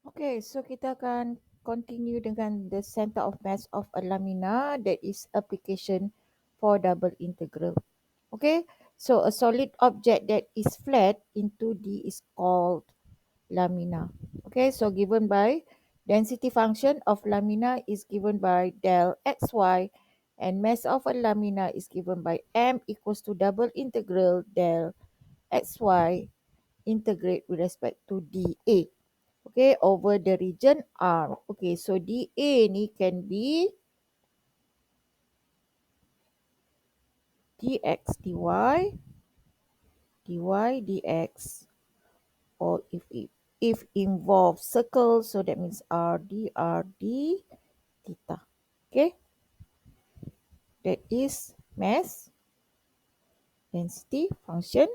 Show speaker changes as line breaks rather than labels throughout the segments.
Okay, so kita akan continue dengan the center of mass of a lamina, that is application for double integral. Okay, so a solid object that is flat in 2D is called lamina. Okay, so given by density function of lamina is given by del xy, and mass of a lamina is given by m equals to double integral del xy integrate with respect to dA. Okay, over the region R. Okay, so dA ni can be dx dy, dx, or if involve circle, so that means r d theta. Okay, that is mass density function.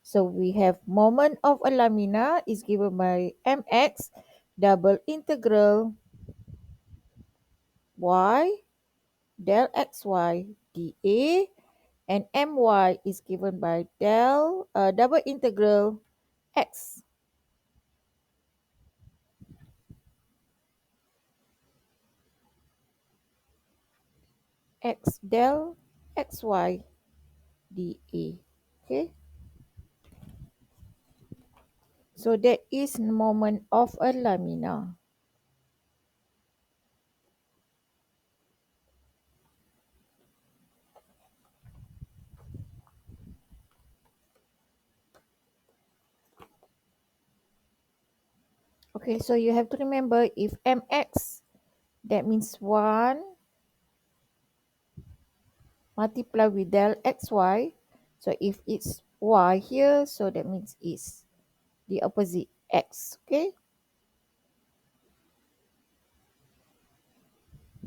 So we have moment of a lamina is given by mx double integral y del xy dA, and my is given by double integral x del xy dA. Okay, so that is moment of a lamina. Okay, so you have to remember, if mx, that means 1 multiply with del xy. So if it's y here, so that means it's the opposite x. Okay,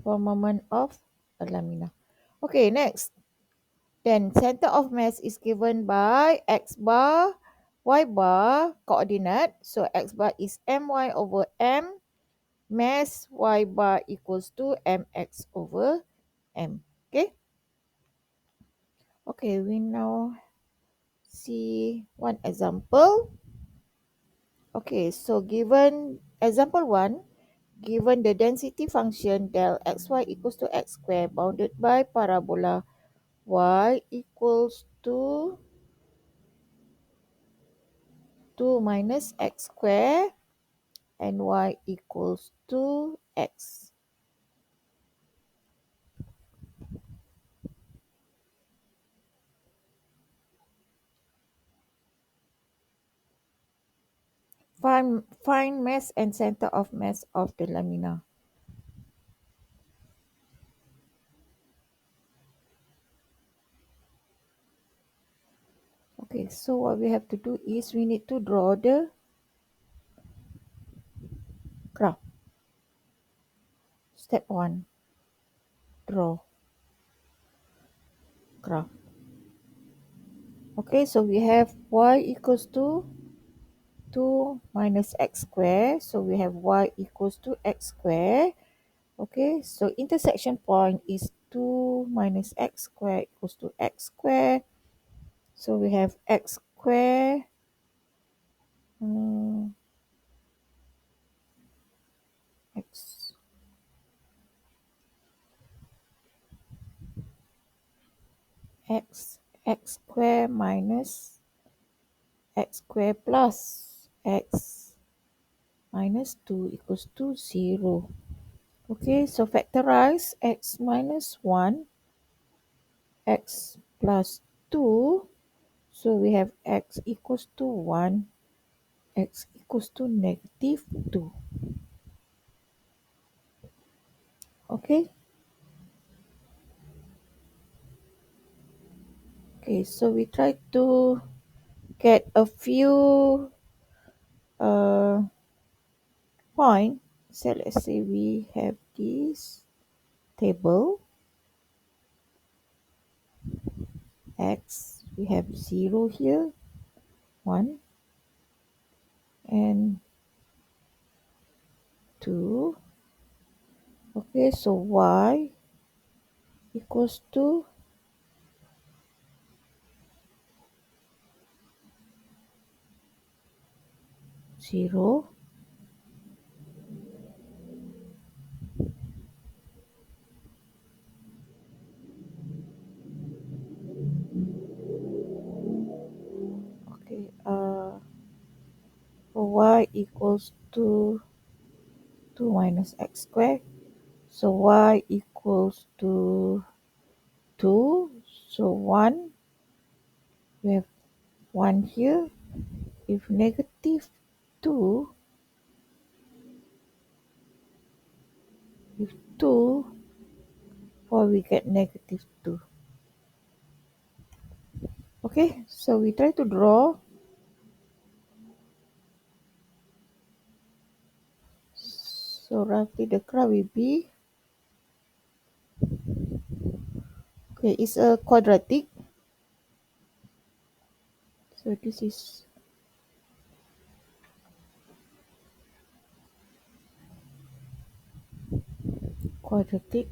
for moment of a lamina. Okay, next. Then center of mass is given by x bar, y bar coordinate. So x bar is my over m. Mass y bar equals to mx over m. Okay. Okay, we now see one example. Okay, so given example 1, given the density function del xy equals to x square bounded by parabola y equals to 2 minus x square and y equals to x. Find mass and center of mass of the lamina. Okay, so what we have to do is we need to draw the graph. Step 1, draw graph. Okay, so we have y equals to 2 minus x square. So we have y equals to x square. Okay, so intersection point is 2 minus x square equals to x square. So we have x square x x square minus x square plus x minus 2 equals to 0. Okay, so factorize x minus 1, x plus 2. So we have x equals to 1, x equals to negative 2. Okay. Okay, so we try to get a few point. So let's say we have this table x, we have 0 here, 1 and 2. Okay, so y equals to 0, y equals to 2 minus x squared. So y equals to 2. So 1, we have 1 here. If negative 2, if 2, 4 we get negative 2. Okay, so we try to draw. So roughly the graph will be, okay, it's a quadratic. So this is quadratic.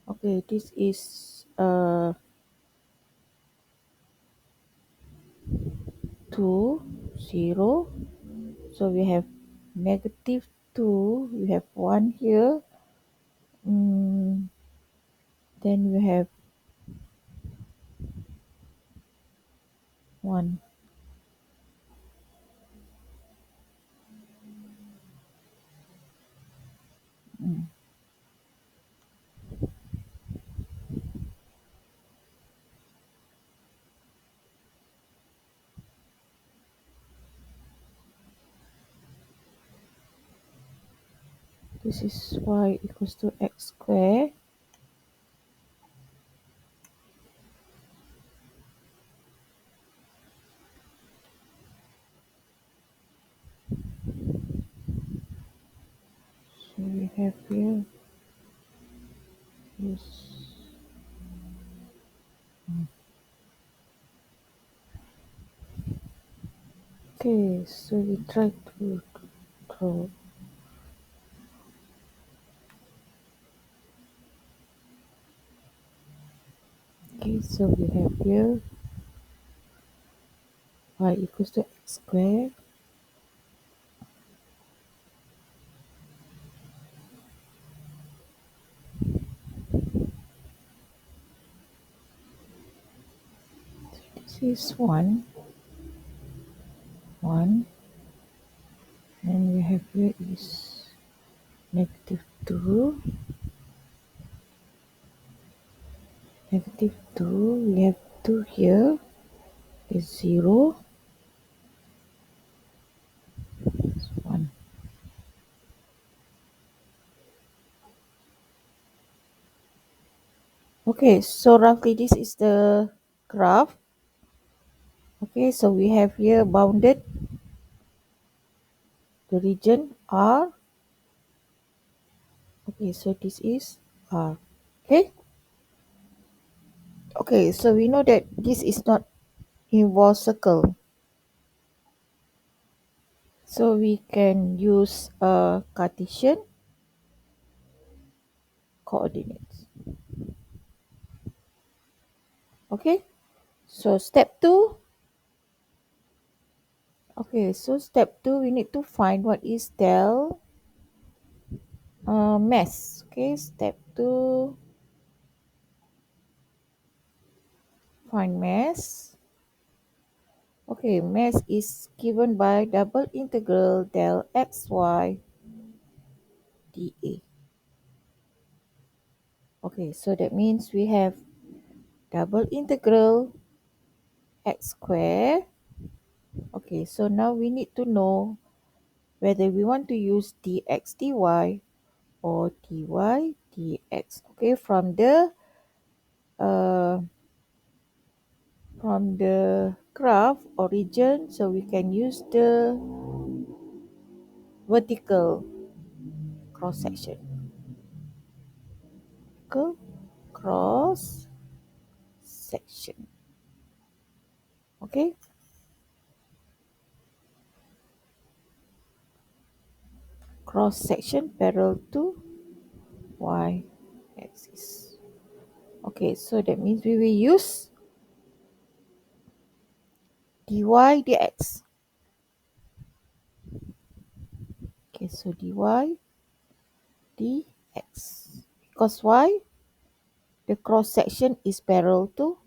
Okay, this is 2, 0. So we have negative 2, we have 1 here. Then we have 1. Mm. This is y equals to x squared. So we have here is, okay, so we try to draw. Okay, so we have here y equals to x squared. This is 1, 1. And we have here is negative 2, negative 2. We have 2 here is 0, 1. Okay, so roughly this is the graph. Okay, so we have here bounded the region R. Okay, so this is R. Okay. Okay, so we know that this is not involve circle. So we can use Cartesian coordinates. Okay. So step 2. Okay, so step 2 we need to find what is del mass. Okay, step 2, find mass. Okay, mass is given by double integral del xy dA. Okay, so that means we have double integral x square. Okay, so now we need to know whether we want to use dx dy or dy dx. Okay, uh, from the graph origin, so we can use the vertical cross section. Vertical cross section. Okay. Cross section parallel to y axis. Okay, so that means we will use dy dx. Okay, so dy dx. Because why? The cross section is parallel to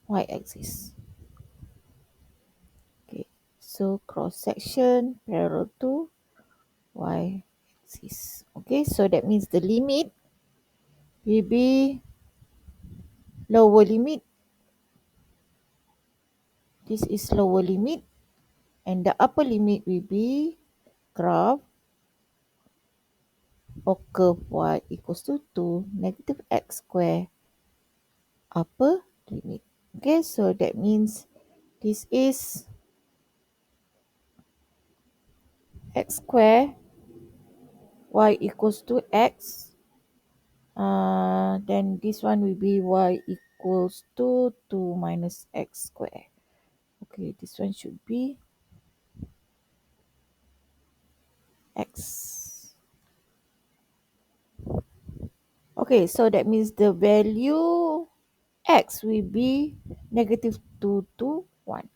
y-axis. Okay, so cross section parallel to y-axis. Okay, so that means the limit will be lower limit. This is lower limit, and the upper limit will be graph or curve y equals to 2 negative x square upper limit. Okay, so that means this is x square y equals to x. Then this one will be y equals to 2 minus x square. Okay, this one should be x. Okay, so that means the value x will be negative 2 to 1.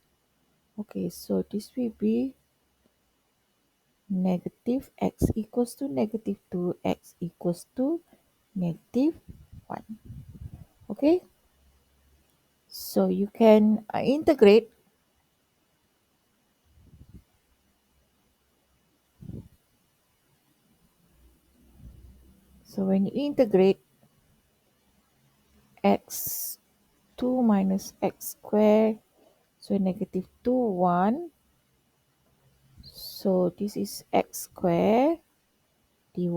Okay, so this will be negative x equals to negative 2, x equals to negative 1. Okay, so you can integrate. So when you integrate x 2 minus x square, so negative 2, 1. So this is x square dy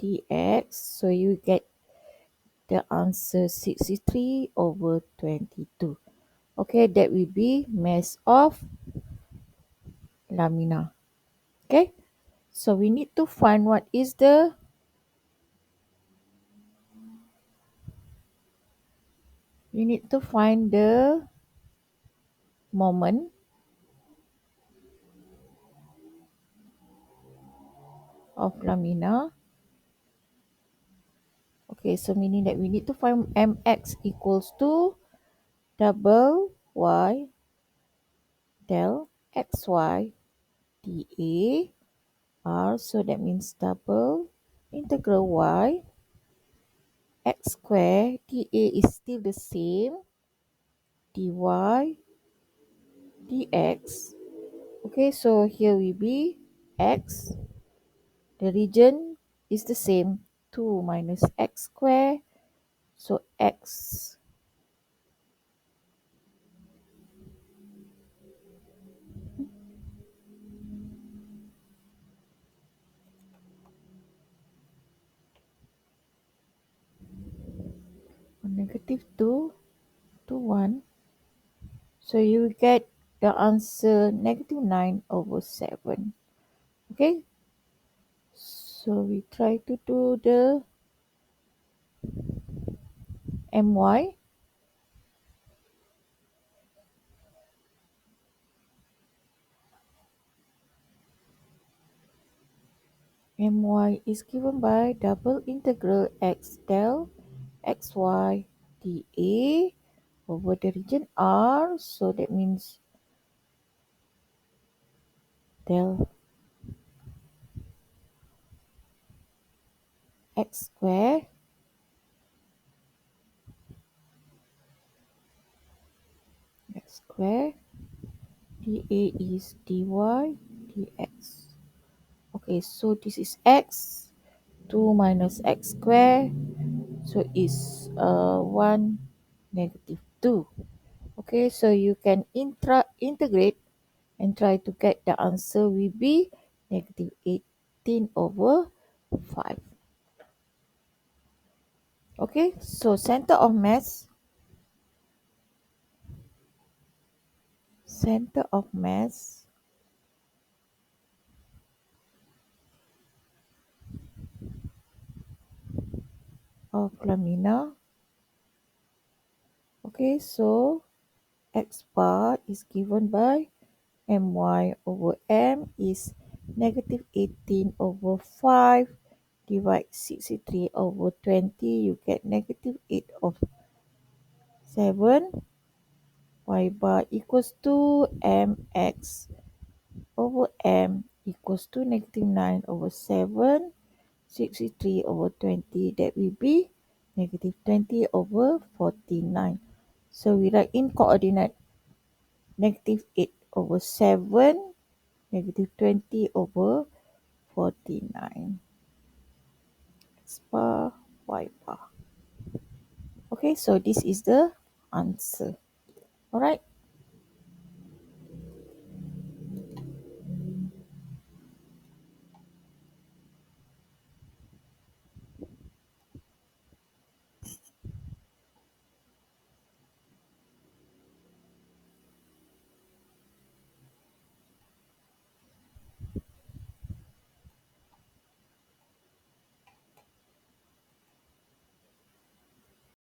dx. So you get the answer 63 over 22. Okay, that will be mass of Lamina. Okay, so we need to find what is the moment of Lamina. Okay, so meaning that we need to find mx equals to double y del xy dA r. So that means double integral y x square dA is still the same dy dx. Okay, so here will be x. The region is the same, 2 minus x square. So x negative 2 to 1. So you get the answer negative 9 over 7. Okay, so we try to do the my. My is given by double integral x del xy dA over the region R. So that means del x square dA is dy dx. Okay, so this is x, 2 minus x square, so is 1 negative 2. Okay, so you can integrate and try to get the answer will be negative 18 over 5. Okay, so center of mass of Lamina. Okay, so x bar is given by my over m is negative 18 over 5 divide 63 over 20. You get negative 8 of 7. Y bar equals to mx over m equals to negative 9 over 7. 63 over 20, that will be negative 20 over 49. So we write in coordinate negative 8 over 7, negative 20 over 49. X bar, Y bar. Okay, so this is the answer. Alright.